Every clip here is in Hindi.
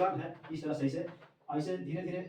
कर्व है इस तरह से ऐसे धीरे धीरे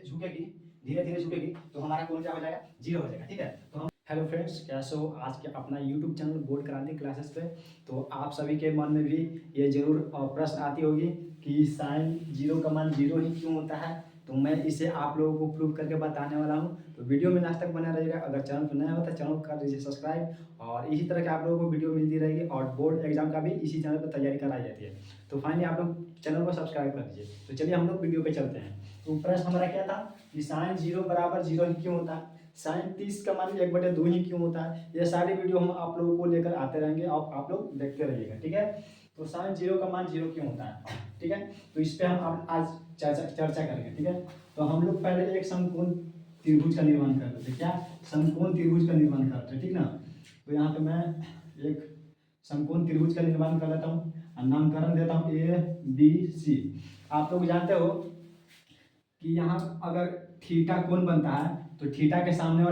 झुकेगी तो हमारा कोण क्या हो जाएगा, 0 हो जाएगा। ठीक है, तो हम हेलो फ्रेंड्स, कैसे हो? आज के अपना यूट्यूब चैनल बोर्ड क्रांति क्लासेस पे तो आप सभी के मन में भी ये जरूर प्रश्न आती होगी कि साइन 0 का मान 0 ही क्यों होता है। तो मैं इसे आप लोगों को प्रूव करके बताने वाला हूँ, तो वीडियो में लास्ट तक बना रहेगा। अगर चैनल पर नया हो तो चैनल को कर दीजिए सब्सक्राइब, और इसी तरह के आप लोगों को वीडियो मिलती रहेगी और बोर्ड एग्जाम का भी इसी चैनल पर तैयारी कराई जाती है। तो फाइनली आप लोग चैनल को सब्सक्राइब कर दीजिए। तो चलिए हम लोग वीडियो पे चलते हैं। तो प्रश्न हमारा क्या था कि साइन 0 बराबर 0 ही क्यों होता है, साइन 30 का मान 1/2 ही क्यों होता है। ये सारी वीडियो हम आप लोगों को लेकर आते रहेंगे और आप लोग देखते रहिएगा। ठीक है, तो साइन 0 का मान 0 क्यों होता है, ठीक है, तो इस पर हम आज चर्चा करेंगे। ठीक है, तो हम लोग पहले एक समकोण त्रिभुज का निर्माण करते थे। क्या? समकोण त्रिभुज का निर्माण करते हैं, ठीक ना। तो यहाँ पे मैं एक समकोण त्रिभुज का निर्माण कर लेता हूँ और नामकरण देता हूँ ABC। आप लोग जानते हो कि यहाँ अगर थीटा कोण बनता है तो थीटा के सामने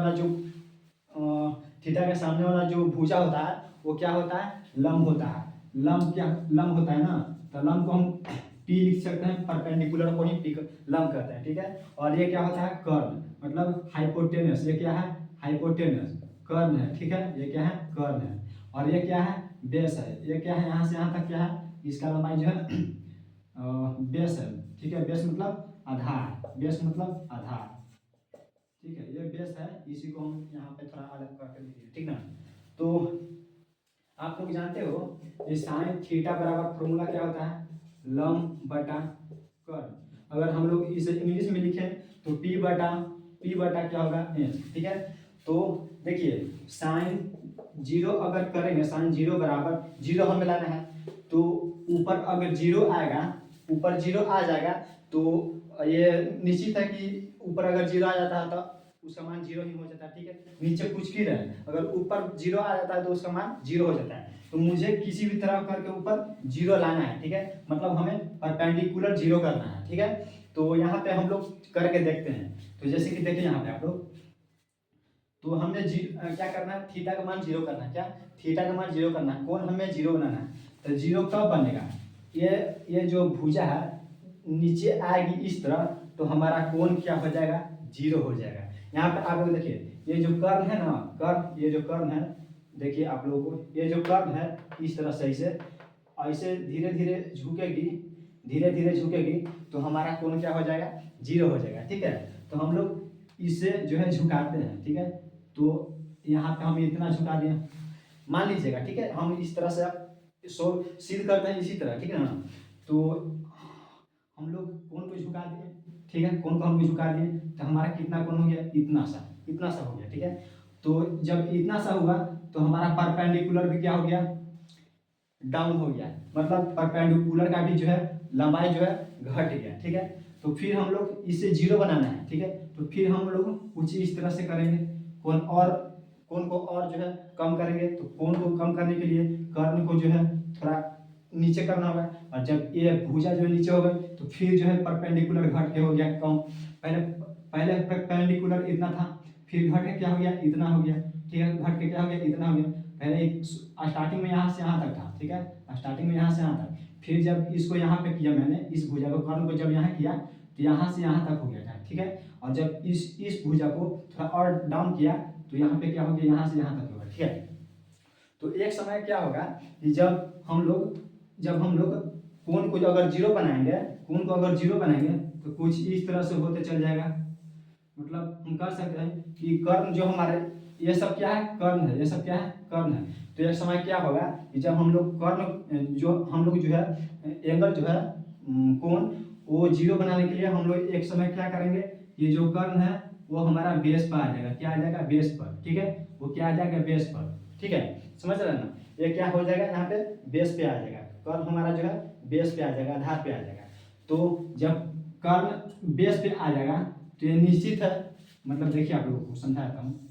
वाला जो भुजा होता है वो क्या होता है, लंब होता है। लंब होता है ना, तो लंब को हम P लिख सकते हैं, परपेंडिकुलर को ही लंब कहते हैं। ठीक है, और ये क्या होता है, कर्ण, मतलब हाइपोटेनस। ये क्या है, हाइपोटेनस कर्ण है। ठीक है, ये क्या है, कर्ण है। और ये क्या है, बेस है। ये क्या है, यहाँ से यहाँ तक क्या है, इसका लंबाई जो है बेस है। ठीक है, बेस मतलब आधार, बेस मतलब आधार। ठीक है, ये बेस है, इसी को हम यहाँ पे थोड़ा अलग करके लिखिए। ठीक ना, तो आप लोग जानते हो कि साइन थीटा बराबर फॉर्मूला क्या होता है, लंब बटा कर्ण। अगर हम लोग इसे इंग्लिश में लिखें तो P बटा क्या होगा, एस। ठीक है, तो देखिए साइन 0 अगर करेंगे, साइन 0 बराबर 0 हमें लाना है, तो ऊपर अगर 0 आएगा, ऊपर 0 आ जाएगा तो ये निश्चित है कि ऊपर अगर 0 आ जाता है तो उसका मान 0 ही हो जाता है। ठीक है, नीचे कुछ भी रहे, अगर ऊपर 0 आ जाता है तो उसका मान 0 हो जाता है। तो मुझे किसी भी तरह करके ऊपर 0 लाना है। ठीक है, मतलब हमें परपेंडिकुलर 0 करना है। ठीक है, तो यहाँ पे हम लोग करके देखते हैं। तो जैसे कि देखिए यहाँ पे आप लोग, तो हमने क्या करना है, थीटा का मान 0 करना है। क्या? थीटा का मान 0 करना है, कोण हमें 0 बनाना है। तो 0 कब बनेगा, ये जो भुजा है नीचे आएगी इस तरह, तो हमारा कोण क्या हो जाएगा, 0 हो जाएगा। यहाँ पे आप लोग देखिए, ये जो कर्ण है ना, ये जो कर्ण है, देखिए आप लोगों को, ये जो कर्ण है इस तरह से ऐसे धीरे धीरे झुकेगी तो हमारा कोण क्या हो जाएगा, 0 हो जाएगा। ठीक है, तो हम लोग इसे जो है झुकाते हैं। ठीक है, तो यहाँ पे हम इतना झुका दिए, मान लीजिएगा। ठीक है, हम इस तरह से आप सिद्ध करते हैं इसी तरह। ठीक है ना, तो हम लोग कोण को झुका दिए। ठीक है, कोण को हम झुका दिए तो हमारा कितना कोण हो गया, इतना सा हो गया। ठीक है, तो जब इतना सा हुआ तो हमारा परपेंडिकुलर भी क्या हो गया, डाउन हो गया, मतलब परपेंडिकुलर का भी जो है लंबाई जो है घट गया। ठीक है, तो फिर हम लोग इसे 0 बनाना है। ठीक है, तो फिर हम लोग कुछ इस तरह से करेंगे, कोण को और जो है कम करेंगे। तो कोण को कम करने के लिए कर्ण को जो है थोड़ा नीचे करना होगा, और जब ये भुजा जो है नीचे हो गई तो फिर जो है परपेंडिकुलर घट के हो गया कम। पहले परपेंडिकुलर इतना था, फिर घट के क्या हो गया, इतना हो गया। ठीक है, घट के क्या हो गया, इतना हो गया। पहले स्टार्टिंग में यहाँ से यहाँ तक था। ठीक है, स्टार्टिंग में यहाँ से यहाँ तक, फिर जब इसको यहाँ पे किया मैंने, इस भुजा को, कर्ण को जब यहाँ किया तो यहाँ से यहाँ तक हो गया था। ठीक है, और जब इस भुजा को थोड़ा और डाउन किया तो यहाँ पे क्या हो गया, यहाँ से यहाँ तक होगा। ठीक है, तो एक समय क्या होगा कि जब हम लोग कोण को अगर 0 बनाएंगे तो कुछ इस तरह से होते चल जाएगा। मतलब हम कर सकते हैं कि कर्ण जो हमारे, ये सब क्या है, कर्ण है, ये सब क्या है, कर्ण है। तो एक समय क्या होगा कि जब हम लोग जो है एंगल जो है कोण वो 0 बनाने के लिए हम लोग एक समय क्या करेंगे, ये जो कर्ण है वो हमारा बेस पर आ जाएगा। क्या आ जाएगा, बेस पर। ठीक है, वो क्या आ जाएगा, बेस पर। ठीक है, समझ रहे हैं ना, ये क्या हो जाएगा, यहाँ पे बेस पे आ जाएगा, कर्ण हमारा जो है बेस पे आ जाएगा, आधार पे आ जाएगा। तो जब कर्ण बेस पे आ जाएगा तो ये निश्चित है, मतलब देखिए आप लोगों को समझाता हूँ।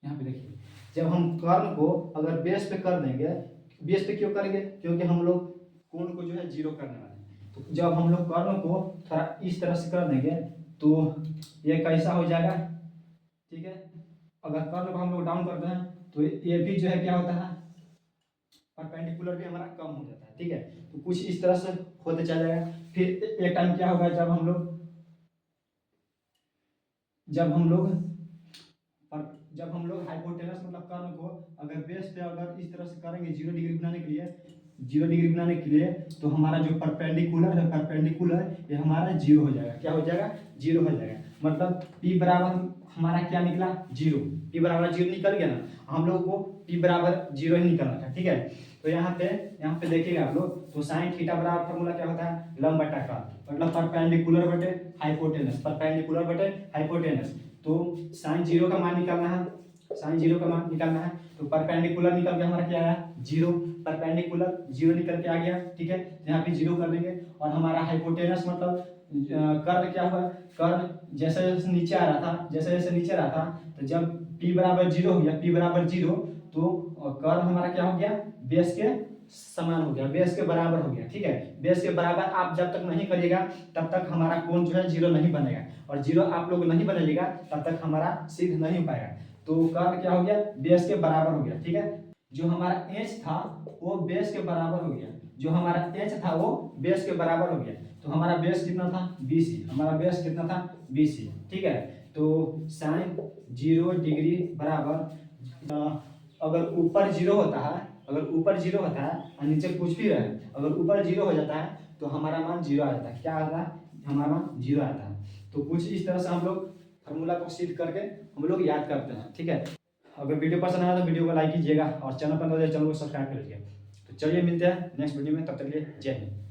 यहाँ पे देखिए, जब हम कर्ण को अगर बेस पे कर देंगे, बेस पे क्यों करेंगे, क्योंकि हम लोग कोण को जो है 0 करने वाले हैं। तो जब हम लोग कर्ण को थोड़ा इस तरह से कर देंगे तो ये कैसा हो जाएगा। ठीक है, अगर कर्ण को हम लोग डाउन करते हैं तो ये भी जो है क्या होता है, परपेंडिकुलर भी हमारा कम हो जाता है। ठीक है, तो कुछ इस तरह से होते चला जाएगा। फिर एक टाइम क्या होगा, जब हम लोग हाइपोटेनस मतलब कर्ण को अगर बेस पे अगर इस तरह से करेंगे 0 डिग्री बनाने के लिए, 0 डिग्री बनाने के लिए, तो हमारा जो परपेंडिकुलर है, परपेंडिकुलर ये हमारा 0 हो जाएगा। क्या हो जाएगा? 0 हो जाएगा। मतलब P बराबर हमारा क्या निकला? 0। P बराबर 0 निकल गया ना, हम लोग को P बराबर 0 ही निकलना था। ठीक है, तो यहाँ पे देखिएगा आप लोग, तो साइन थीटा बराबर फॉर्मूला क्या होता है? लंब बटा कर्ण, मतलब परपेंडिकुलर बटे हाइपोटेनस, परपेंडिकुलर बटे हाइपोटेनस। तो साइन 0 का मान निकालना है, साइन 0 का मान निकालना है, तो परपेंडिकुलर निकल के हमारा क्या आया? 0। परपेंडिकुलर 0 निकल के आ गया। ठीक है, यहाँ पे 0 कर देंगे। और हमारा हाइपोटेनस मतलब कर्ण क्या हुआ? कर्ण जैसे जैसे नीचे आ रहा था, जैसे जैसे नीचे रहा था, तो जब P बराबर 0 हो गया, P बराबर 0, तो कर्ण हमारा क्या हो गया? बेस के समान हो गया, बेस के बराबर हो गया। ठीक है, बेस के बराबर आप जब तक नहीं करिएगा तब तक हमारा कोण जो है 0 नहीं बनेगा, और 0 आप लोग नहीं बनेगा तब तक हमारा सिद्ध नहीं हो पाएगा। तो कर्ण क्या हो गया? बेस के बराबर हो गया। ठीक है, जो हमारा h था वो बेस के बराबर हो गया, जो हमारा h था वो बेस के बराबर हो गया। तो हमारा बेस कितना था? BC। हमारा बेस कितना था? BC। ठीक है, तो साइन 0 डिग्री बराबर अगर ऊपर 0 होता है, अगर ऊपर 0 होता है और नीचे कुछ भी रहे, अगर ऊपर 0 हो जाता है तो हमारा मान 0 आ जाता है। क्या आता है? हमारा मान 0 आता है। तो कुछ इस तरह से हम लोग फार्मूला को सिद्ध करके हम लोग याद करते हैं। ठीक है, अगर वीडियो पसंद आया तो वीडियो को लाइक कीजिएगा और चैनल पर नए चैनल को सब्सक्राइब कर लीजिएगा। तो चलिए मिलते हैं नेक्स्ट वीडियो में, तब तक के लिए जय हिंद।